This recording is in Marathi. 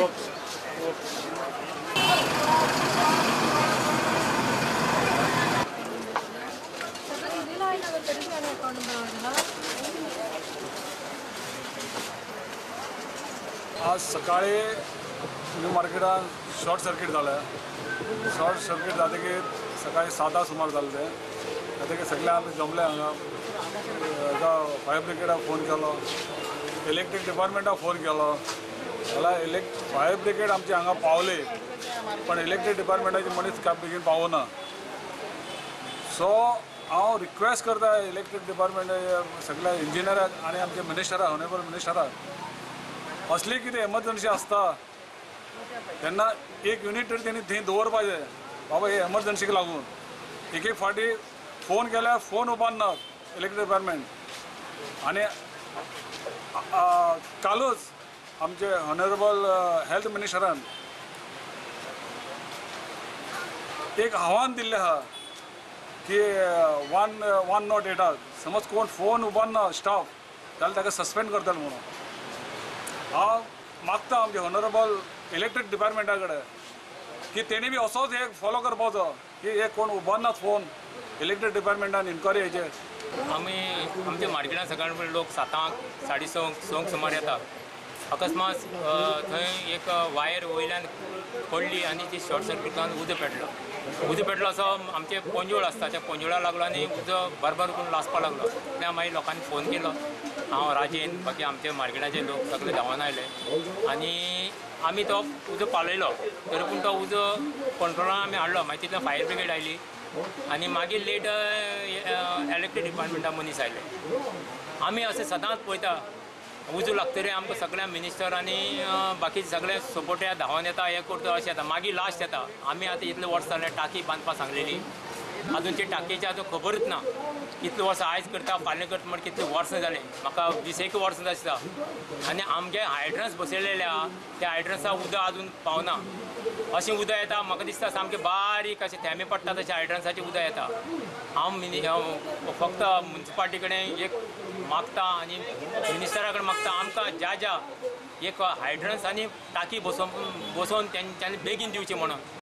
आज सकाळी न्यू मार्केटान शॉर्ट सर्किट जालें. शॉर्ट सर्किट जातकीर सकाळी 7 सुमार जालें तें. जातकीर सगळे आमी जमले हांगा. फायर ब्रिगेडाक फोन केलो, इलेक्ट्रीक डिपार्टमेंटाक फोन केलो जाल्यार फायर ब्रिगेड आमची हांगा पावली, पण इलेक्ट्रीक डिपार्टमेंटाचे मनीस काय बेगीन पावना. सो हांव रिक्वेस्ट करता इलेक्ट्रीक डिपार्टमेंट सगळ्या इंजिनियराक आनी आमच्या मिनिस्टराक, ऑनरेबल मिनिस्टराक, असली कितें एमर्जन्सी आसता तेन्ना एक युनिट तरी तेणी थंय दवरपाचें. बाबा हे एमर्जन्सीक लागून एक एक फावटी फोन केल्यार फोन उबारनात इलेक्ट्रीक डिपार्टमेंट. आनी कालूच आमचे ऑनरेबल हेल्थ मिनिस्टरान एक आव्हान दिल्लें आहा की 108 समज कोण फोन उबारना स्टाफ जाल्यार ताका सस्पेंड करतले म्हणून. हांव मागता आमचे ऑनरेबल इलेक्ट्रीक डिपार्टमेंटा कडेन की तेणी बी असोच एक फॉलो करपाचो की हे कोण उबारनात फोन इलेक्ट्रीक डिपार्टमेंटान इन्क्वायरी हेजेर. आमी आमच्या मार्केटान सकाळी लोक 7 6:30 सुमार येतात. अकस्मात थंय एक वायर वयल्यान पडली आनी ती शॉर्ट सर्किटान उजो पेटलो असो आमचे पोंजोळ आसता त्या पोंजोळा लागलो आनी उजो भरभर करून लासपाक लागलो. त्या मागीर लोकांनी फोन केलो. हांव राजेन बाकी आमचे मार्केटाचे लोक सगळे धांवन आयले आनी आमी तो उजो पालयलो. तरी पूण तो उजो कंट्रोलान आमी हाडलो. मागीर तितल्यान फायर ब्रिगेड आयली आनी मागीर लेट इलेक्ट्रीक डिपार्टमेंटा मनीस आयले. आमी अशें सदांच पळयता उजो लागतरी आमकां सगळ्या मिनिस्टर आनी बाकीचे सगळे सपोर्ट्या धांवन येता, हें करता अशें येता. मागीर लास्ट येता. आमी आतां इतले वर्स जालें टाकी बांदपाक सांगलेली, अजून ती टाकीची आतां खबरूच ना. कितले वर्सां आयज करता फाल्यां करता म्हण कितले वर्सां जालें. म्हाका 20 वर्सां दिसता. आनी आमचे हायड्रन्स बसयलेले आहा त्या हायड्रन्साक उदक आजून पावना. अशें उदक येता म्हाका दिसता सामकें बारीक अशें थेंबे पडटा तशें हायड्रन्साचें उदक येता. हांव फक्त म्युन्सिपाल्टी कडेन एक मागता आनी मिनिस्टरा कडेन मागता आमकां ज्या एक हायड्रन्स आनी टाकी बसोवन त्यांनी बेगीन दिवचें म्हणून.